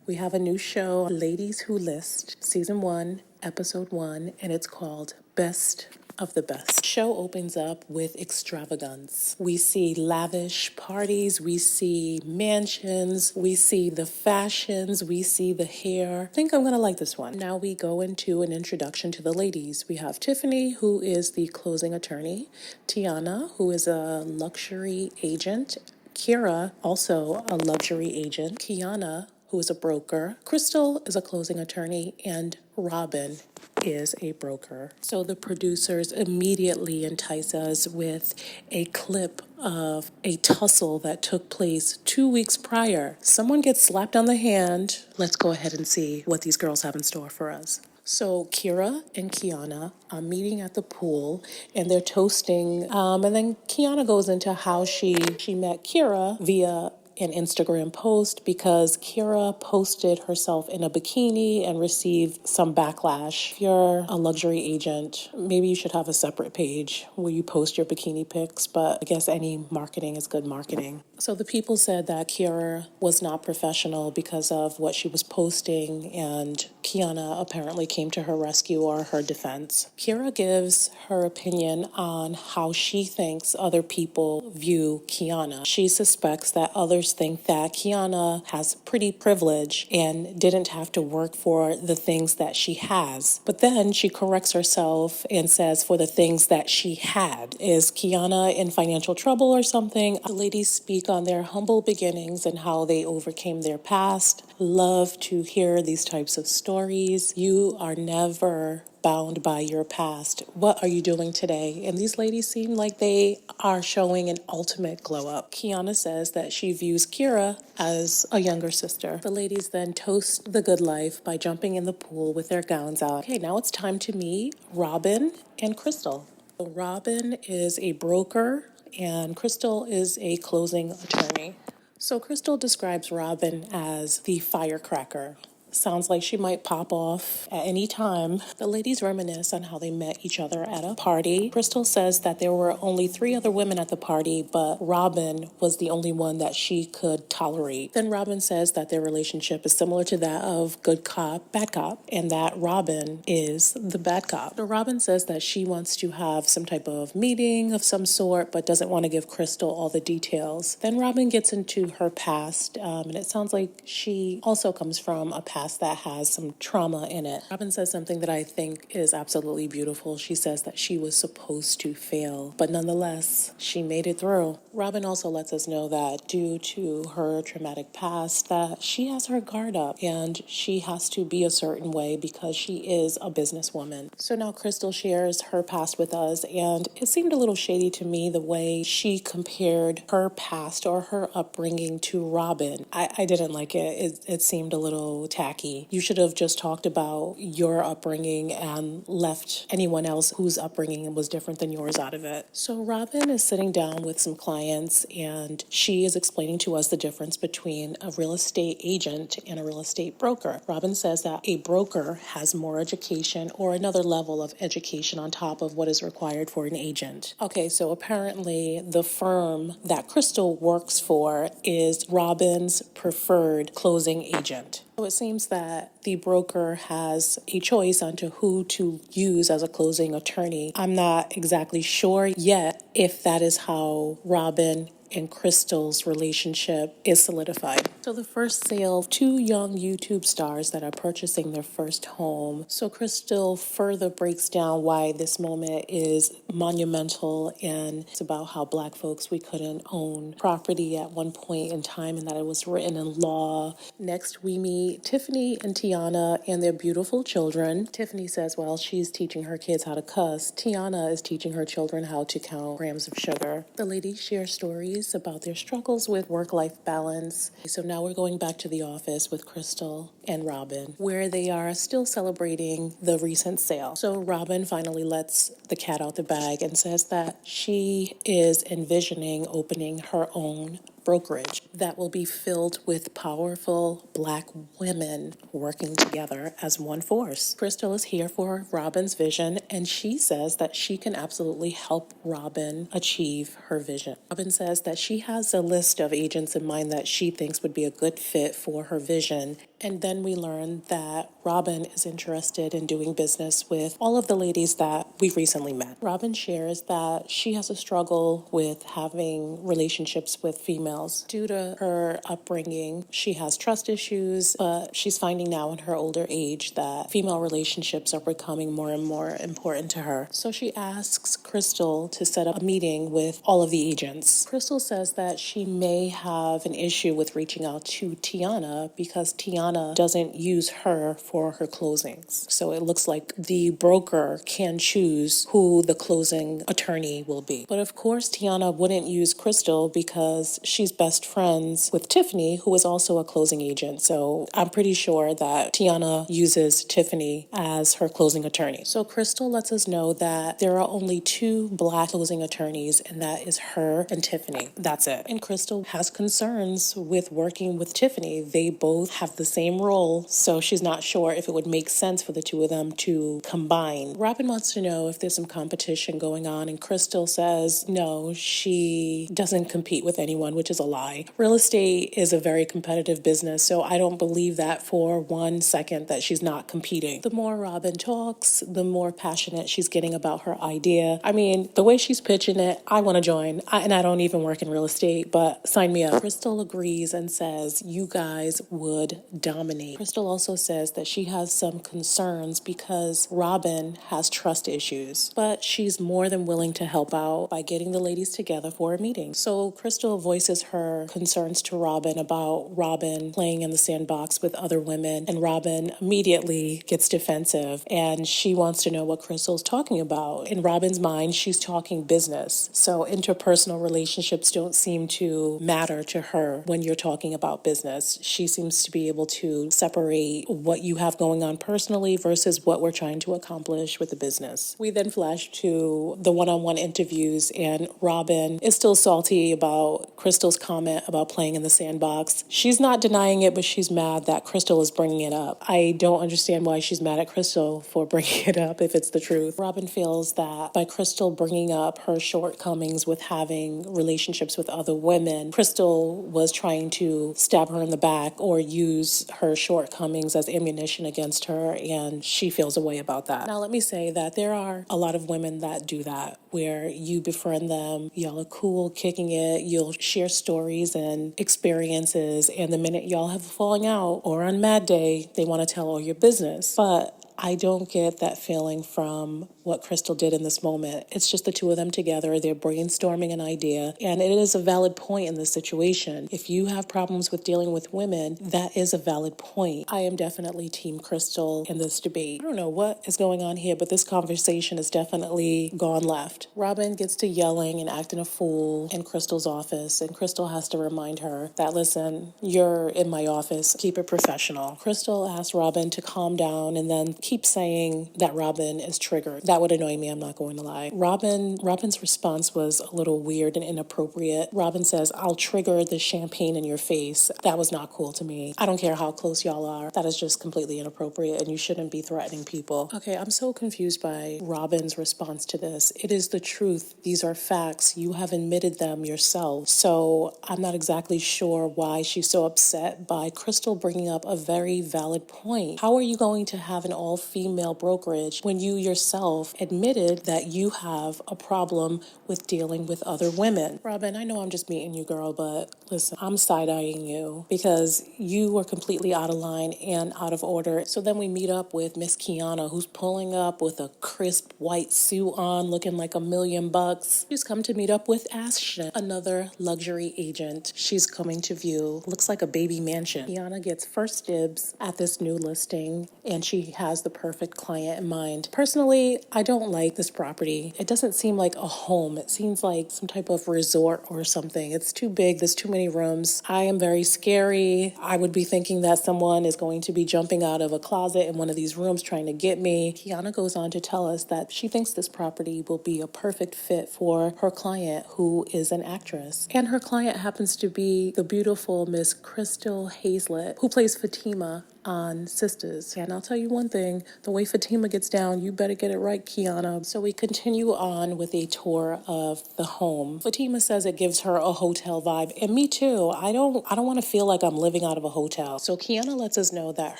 We have a new show, Ladies Who List, Season 1, Episode 1, and it's called Best of the Best. The show opens up with extravagance. We see lavish parties, we see mansions, we see the fashions, we see the hair. I think I'm gonna like this one. Now we go into an introduction to the ladies. We have Tiffany, who is the closing attorney, Tiana, who is a luxury agent, Kira, also a luxury agent, Kiana, who is a broker, Crystal is a closing attorney, and Robin is a broker. So the producers immediately entice us with a clip of a tussle that took place 2 weeks prior. Someone gets slapped on the hand. Let's go ahead and see what these girls have in store for us. So Kira and Kiana are meeting at the pool and they're toasting. And then Kiana goes into how she met Kira via an Instagram post because Kira posted herself in a bikini and received some backlash. If you're a luxury agent, maybe you should have a separate page where you post your bikini pics, but I guess any marketing is good marketing. So the people said that Kira was not professional because of what she was posting, and Kiana apparently came to her rescue or her defense. Kira gives her opinion on how she thinks other people view Kiana. She suspects that others think that Kiana has pretty privilege and didn't have to work for the things that she has. But then she corrects herself and says for the things that she had. Is Kiana in financial trouble or something? The ladies speak on their humble beginnings and how they overcame their past. Love to hear these types of stories. You are never bound by your past. What are you doing today? And these ladies seem like they are showing an ultimate glow up. Kiana says that she views Kira as a younger sister. The ladies then toast the good life by jumping in the pool with their gowns out. Okay, now it's time to meet Robin and Crystal. Robin is a broker and Crystal is a closing attorney. So Crystal describes Robin as the firecracker. Sounds like she might pop off at any time. The ladies reminisce on how they met each other at a party. Crystal says that there were only 3 other women at the party, but Robin was the only one that she could tolerate. Then Robin says that their relationship is similar to that of good cop, bad cop, and that Robin is the bad cop. So Robin says that she wants to have some type of meeting of some sort, but doesn't want to give Crystal all the details. Then Robin gets into her past, and it sounds like she also comes from a past that has some trauma in it. Robin says something that I think is absolutely beautiful. She says that she was supposed to fail, but nonetheless, she made it through. Robin also lets us know that due to her traumatic past, that she has her guard up and she has to be a certain way because she is a businesswoman. So now Crystal shares her past with us, and it seemed a little shady to me the way she compared her past or her upbringing to Robin. I didn't like it. It seemed a little tacky. You should have just talked about your upbringing and left anyone else whose upbringing was different than yours out of it. So Robin is sitting down with some clients and she is explaining to us the difference between a real estate agent and a real estate broker. Robin says that a broker has more education or another level of education on top of what is required for an agent. Okay, so apparently the firm that Crystal works for is Robin's preferred closing agent. So it seems that the broker has a choice onto who to use as a closing attorney. I'm not exactly sure yet if that is how Robin and Crystal's relationship is solidified. So the first sale, 2 young YouTube stars that are purchasing their first home. So Crystal further breaks down why this moment is monumental, and it's about how Black folks, we couldn't own property at one point in time and that it was written in law. Next, we meet Tiffany and Tiana and their beautiful children. Tiffany says, well, she's teaching her kids how to cuss. Tiana is teaching her children how to count grams of sugar. The ladies share stories about their struggles with work-life balance. So now we're going back to the office with Crystal and Robin, where they are still celebrating the recent sale. So Robin finally lets the cat out the bag and says that she is envisioning opening her own brokerage that will be filled with powerful Black women working together as one force. Crystal is here for Robin's vision, and she says that she can absolutely help Robin achieve her vision. Robin says that she has a list of agents in mind that she thinks would be a good fit for her vision. And then we learn that Robin is interested in doing business with all of the ladies that we recently met. Robin shares that she has a struggle with having relationships with females. Due to her upbringing, she has trust issues, but she's finding now in her older age that female relationships are becoming more and more important to her. So she asks Crystal to set up a meeting with all of the agents. Crystal says that she may have an issue with reaching out to Tiana because Tiana doesn't use her for her closings. So it looks like the broker can choose who the closing attorney will be. But of course, Tiana wouldn't use Crystal because she's best friends with Tiffany, who is also a closing agent. So I'm pretty sure that Tiana uses Tiffany as her closing attorney. So Crystal lets us know that there are only 2 Black closing attorneys, and that is her and Tiffany. That's it. And Crystal has concerns with working with Tiffany. They both have the same role, so she's not sure if it would make sense for the 2 of them to combine. Robin wants to know if there's some competition going on, and Crystal says no, she doesn't compete with anyone, which is a lie. Real estate is a very competitive business, so I don't believe that for 1 second that she's not competing. The more Robin talks, the more passionate she's getting about her idea. I mean, the way she's pitching it, I want to join. And I don't even work in real estate, but sign me up. Crystal agrees and says, you guys would dominate. Crystal also says that she has some concerns because Robin has trust issues, but she's more than willing to help out by getting the ladies together for a meeting. So Crystal voices her concerns to Robin about Robin playing in the sandbox with other women, and Robin immediately gets defensive and she wants to know what Crystal's talking about. In Robin's mind, she's talking business. So interpersonal relationships don't seem to matter to her when you're talking about business. She seems to be able to separate what you have going on personally versus what we're trying to accomplish with the business. We then flash to the one-on-one interviews, and Robin is still salty about Crystal's comment about playing in the sandbox. She's not denying it, but she's mad that Crystal is bringing it up. I don't understand why she's mad at Crystal for bringing it up if it's the truth. Robin feels that by Crystal bringing up her shortcomings with having relationships with other women, Crystal was trying to stab her in the back or use her shortcomings as ammunition against her, and she feels a way about that. Now, let me say that there are a lot of women that do that, where you befriend them, y'all are cool, kicking it, you'll share stories and experiences, and the minute y'all have a falling out or on Mad Day, they want to tell all your business. But I don't get that feeling from what Crystal did in this moment. It's just the 2 of them together. They're brainstorming an idea, and it is a valid point in this situation. If you have problems with dealing with women, that is a valid point. I am definitely Team Crystal in this debate. I don't know what is going on here, but this conversation has definitely gone left. Robin gets to yelling and acting a fool in Crystal's office, and Crystal has to remind her that, listen, you're in my office, keep it professional. Crystal asks Robin to calm down and then keep saying that Robin is triggered. That would annoy me, I'm not going to lie. Robin's response was a little weird and inappropriate. Robin says, I'll trigger the champagne in your face. That was not cool to me. I don't care how close y'all are. That is just completely inappropriate, and you shouldn't be threatening people. Okay, I'm so confused by Robin's response to this. It is the truth. These are facts. You have admitted them yourself. So I'm not exactly sure why she's so upset by Crystal bringing up a very valid point. How are you going to have an all-female brokerage when you yourself admitted that you have a problem with dealing with other women? Robin, I know I'm just meeting you, girl, but listen, I'm side-eyeing you because you were completely out of line and out of order. So then we meet up with Miss Kiana, who's pulling up with a crisp white suit on, looking like $1,000,000. She's come to meet up with Ashton, another luxury agent. She's coming to view. Looks like a baby mansion. Kiana gets first dibs at this new listing, and she has the the perfect client in mind. Personally, I don't like this property. It doesn't seem like a home. It seems like some type of resort or something. It's too big. There's too many rooms. I am very scary. I would be thinking that someone is going to be jumping out of a closet in one of these rooms trying to get me. Tiana goes on to tell us that she thinks this property will be a perfect fit for her client, who is an actress. And her client happens to be the beautiful Miss Crystal Hazlett, who plays Fatima on Sisters. And I'll tell you one thing, the way Fatima gets down, you better get it right, Kiana. So we continue on with a tour of the home. Fatima says it gives her a hotel vibe, and me too. I don't want to feel like I'm living out of a hotel. So Kiana lets us know that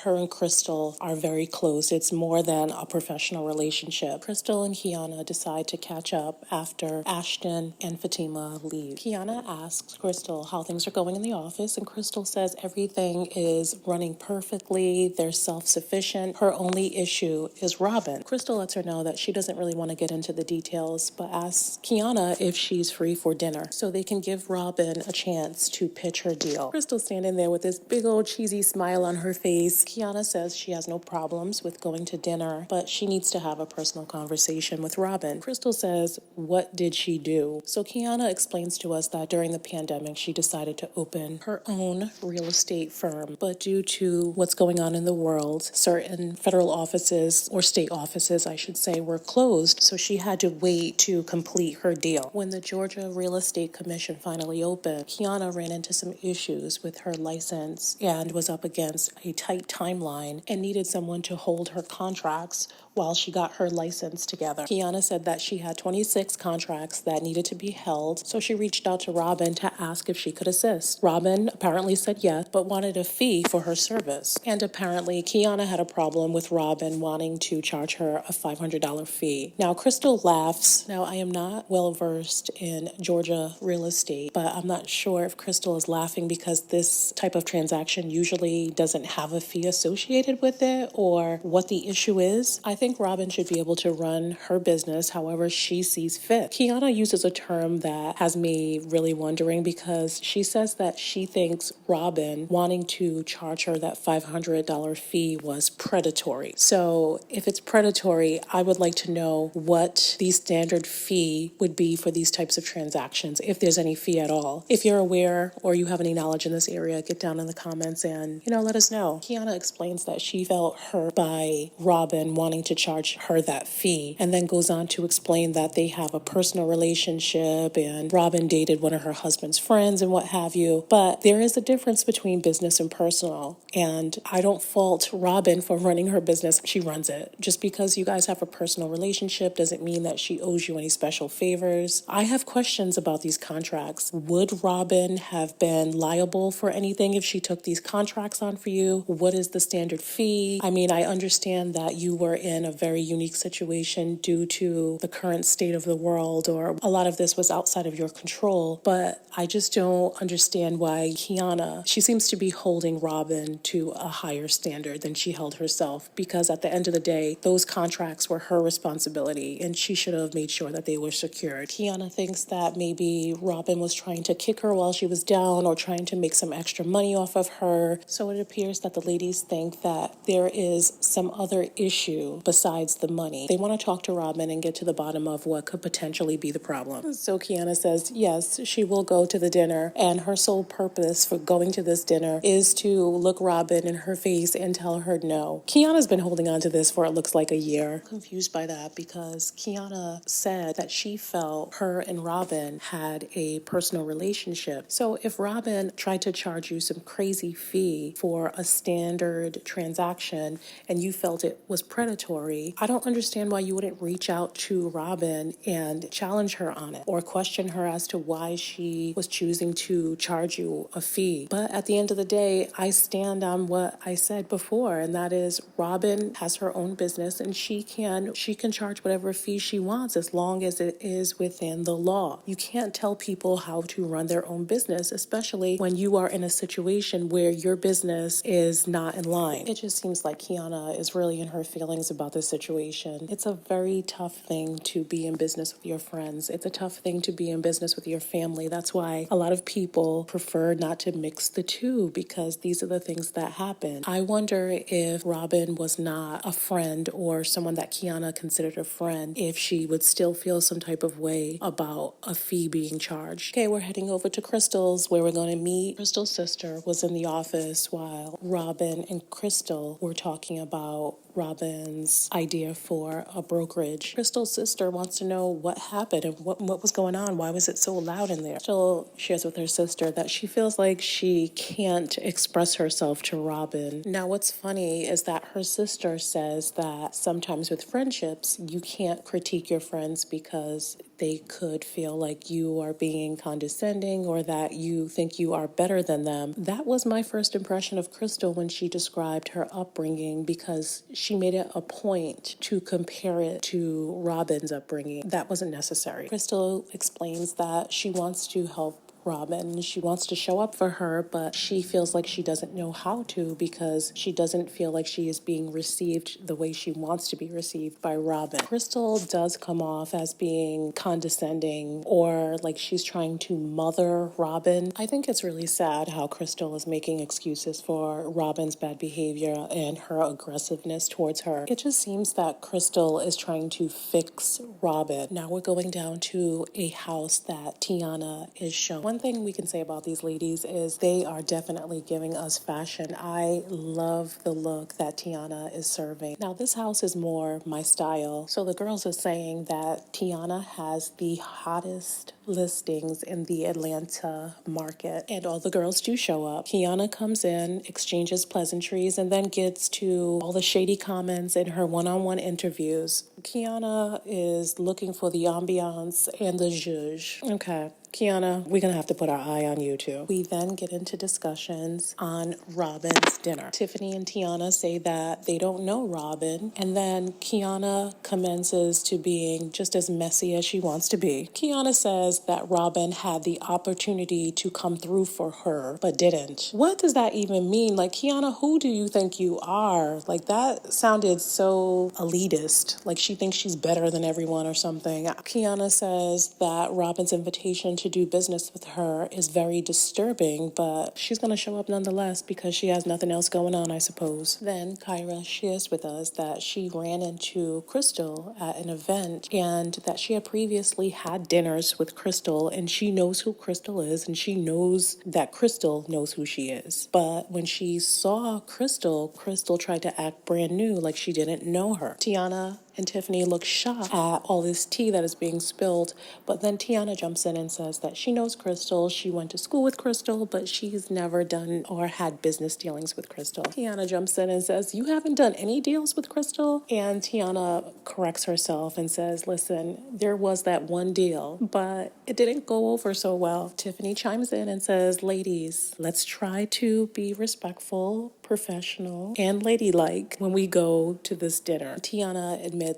her and Crystal are very close. It's more than a professional relationship. Crystal and Kiana decide to catch up after Ashton and Fatima leave. Kiana asks Crystal how things are going in the office, and Crystal says everything is running perfectly. They're self-sufficient. Her only issue is Robin. Crystal lets her know that she doesn't really want to get into the details, but asks Kiana if she's free for dinner so they can give Robin a chance to pitch her deal. Crystal's standing there with this big old cheesy smile on her face. Kiana says she has no problems with going to dinner, but she needs to have a personal conversation with Robin. Crystal says, what did she do? So Kiana explains to us that during the pandemic, she decided to open her own real estate firm, but due to what's going on in the world, certain federal offices, or state offices, I should say, were closed, so she had to wait to complete her deal. When the Georgia Real Estate Commission finally opened, Kiana ran into some issues with her license and was up against a tight timeline and needed someone to hold her contracts while she got her license together. Kiana said that she had 26 contracts that needed to be held, so she reached out to Robin to ask if she could assist. Robin apparently said yes, but wanted a fee for her service. And apparently Kiana had a problem with Robin wanting to charge her a $500 fee. Now, Crystal laughs. Now, I am not well versed in Georgia real estate, but I'm not sure if Crystal is laughing because this type of transaction usually doesn't have a fee associated with it, or what the issue is. I think Robin should be able to run her business however she sees fit. Kiana uses a term that has me really wondering, because she says that she thinks Robin wanting to charge her that $500 fee was predatory. So if it's predatory, I would like to know what the standard fee would be for these types of transactions, if there's any fee at all. If you're aware or you have any knowledge in this area, get down in the comments and, let us know. Kiana explains that she felt hurt by Robin wanting to charge her that fee, and then goes on to explain that they have a personal relationship and Robin dated one of her husband's friends and what have you. But there is a difference between business and personal, and I don't fault Robin for running her business. She runs it. Just because you guys have a personal relationship doesn't mean that she owes you any special favors. I have questions about these contracts. Would Robin have been liable for anything if she took these contracts on for you? What is the standard fee? I mean, I understand that you were in a very unique situation due to the current state of the world, or a lot of this was outside of your control, but I just don't understand why Kiana, she seems to be holding Robin to a higher standard than she held herself, because at the end of the day, those contracts were her responsibility and she should have made sure that they were secured. Kiana thinks that maybe Robin was trying to kick her while she was down, or trying to make some extra money off of her. So it appears that the ladies think that there is some other issue besides the money. They want to talk to Robin and get to the bottom of what could potentially be the problem. So Kiana says, yes, she will go to the dinner, and her sole purpose for going to this dinner is to look Robin in her face and tell her no. Kiana's been holding on to this for, it looks like, a year. I'm confused by that, because Kiana said that she felt her and Robin had a personal relationship. So if Robin tried to charge you some crazy fee for a standard transaction and you felt it was predatory, I don't understand why you wouldn't reach out to Robin and challenge her on it, or question her as to why she was choosing to charge you a fee. But at the end of the day, I stand on what I said before, and that is Robin has her own business, and she can charge whatever fee she wants as long as it is within the law. You can't tell people how to run their own business, especially when you are in a situation where your business is not in line. It just seems like Kiana is really in her feelings about this situation. It's a very tough thing to be in business with your friends. It's a tough thing to be in business with your family. That's why a lot of people prefer not to mix the two, because these are the things that happen. Robin. I wonder if Robin was not a friend or someone that Tiana considered a friend, if she would still feel some type of way about a fee being charged. Okay, we're heading over to Crystal's where we're going to meet. Crystal's sister was in the office while Robin and Crystal were talking about Robin's idea for a brokerage. Crystal's sister wants to know what happened and what was going on. Why was it so loud in there? Crystal shares with her sister that she feels like she can't express herself to Robin. Now, what's funny is that her sister says that sometimes with friendships, you can't critique your friends because they could feel like you are being condescending or that you think you are better than them. That was my first impression of Crystal when she described her upbringing, because she made it a point to compare it to Robin's upbringing. That wasn't necessary. Crystal explains that she wants to help Robin. She wants to show up for her, but she feels like she doesn't know how to because she doesn't feel like she is being received the way she wants to be received by Robin. Crystal does come off as being condescending or like she's trying to mother Robin. I think it's really sad how Crystal is making excuses for Robin's bad behavior and her aggressiveness towards her. It just seems that Crystal is trying to fix Robin. Now we're going down to a house that Tiana is shown. One thing we can say about these ladies is they are definitely giving us fashion. I love the look that Tiana is serving. Now this house is more my style. So the girls are saying that Tiana has the hottest listings in the Atlanta market, and all the girls do show up. Tiana comes in, exchanges pleasantries, and then gets to all the shady comments in her one-on-one interviews. Tiana is looking for the ambiance and the zhuzh. Okay, Tiana, we're going to have to put our eye on you too. We then get into discussions on Robin's dinner. Tiffany and Tiana say that they don't know Robin, and then Tiana commences to being just as messy as she wants to be. Tiana says that Robin had the opportunity to come through for her, but didn't. What does that even mean? Like, Tiana, who do you think you are? Like, that sounded so elitist. Like she thinks she's better than everyone or something. Tiana says that Robin's invitation to do business with her is very disturbing, but she's going to show up nonetheless because she has nothing else going on, I suppose. Then Kyra shares with us that she ran into Crystal at an event and that she had previously had dinners with Crystal, and she knows who Crystal is and she knows that Crystal knows who she is. But when she saw Crystal, Crystal tried to act brand new, like she didn't know her. Tiana and Tiffany look shocked at all this tea that is being spilled, but then Tiana jumps in and says that she knows Crystal, she went to school with Crystal, but she's never done or had business dealings with Crystal. Tiana jumps in and says, you haven't done any deals with Crystal? And Tiana corrects herself and says, listen, there was that one deal, but it didn't go over so well. Tiffany chimes in and says, ladies, let's try to be respectful, professional, and ladylike when we go to this dinner. Tiana admits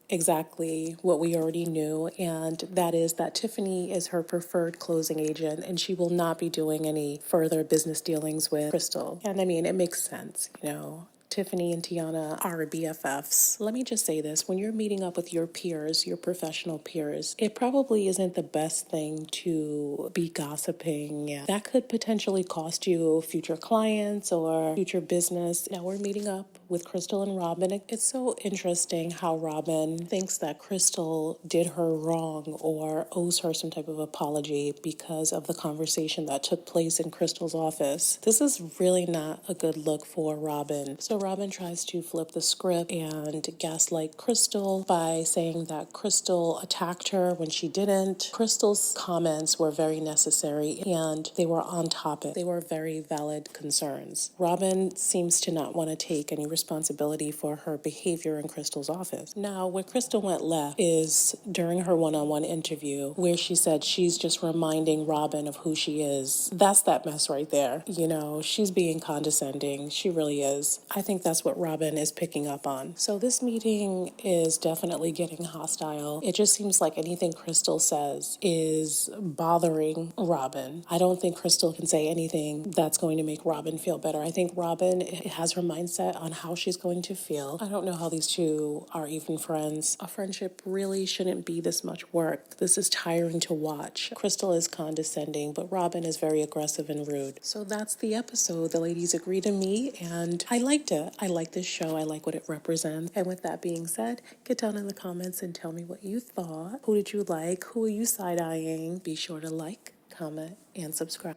exactly what we already knew, and that is that Tiffany is her preferred closing agent and she will not be doing any further business dealings with Crystal. And I mean, it makes sense, you know. Tiffany and Tiana are BFFs. Let me just say this. When you're meeting up with your peers, your professional peers, it probably isn't the best thing to be gossiping. Yeah. That could potentially cost you future clients or future business. Now we're meeting up with Crystal and Robin. It's so interesting how Robin thinks that Crystal did her wrong or owes her some type of apology because of the conversation that took place in Crystal's office. This is really not a good look for Robin. So Robin tries to flip the script and gaslight Crystal by saying that Crystal attacked her when she didn't. Crystal's comments were very necessary and they were on topic. They were very valid concerns. Robin seems to not want to take any responsibility for her behavior in Crystal's office. Now, where Crystal went left is during her one-on-one interview where she said she's just reminding Robin of who she is. That's that mess right there. You know, she's being condescending. She really is. I think that's what Robin is picking up on. So this meeting is definitely getting hostile. It just seems like anything Crystal says is bothering Robin. I don't think Crystal can say anything that's going to make Robin feel better. I think Robin has her mindset on how how she's going to feel. I don't know how these two are even friends. A friendship really shouldn't be this much work. This is tiring to watch. Crystal is condescending, but Robin is very aggressive and rude. So that's the episode. The ladies agree to meet, and I liked it. I like this show. I like what it represents. And with that being said, get down in the comments and tell me what you thought. Who did you like? Who are you side-eyeing? Be sure to like, comment, and subscribe.